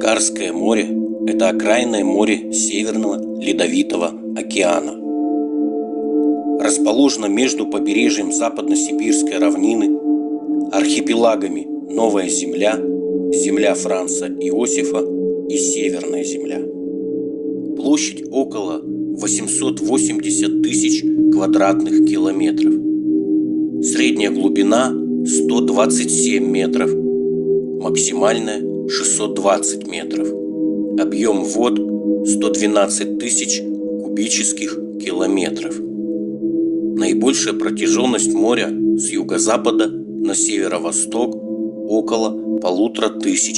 Адагаскарское море – это окраинное море Северного Ледовитого океана. Расположено между побережьем Западно-Сибирской равнины, архипелагами Новая Земля, Земля Франца Иосифа и Северная Земля. Площадь около 880 тысяч квадратных километров. Средняя глубина 127 метров, максимальная 620 метров. Объем вод 112 тысяч кубических километров. Наибольшая протяженность моря с юго-запада на северо-восток около 1500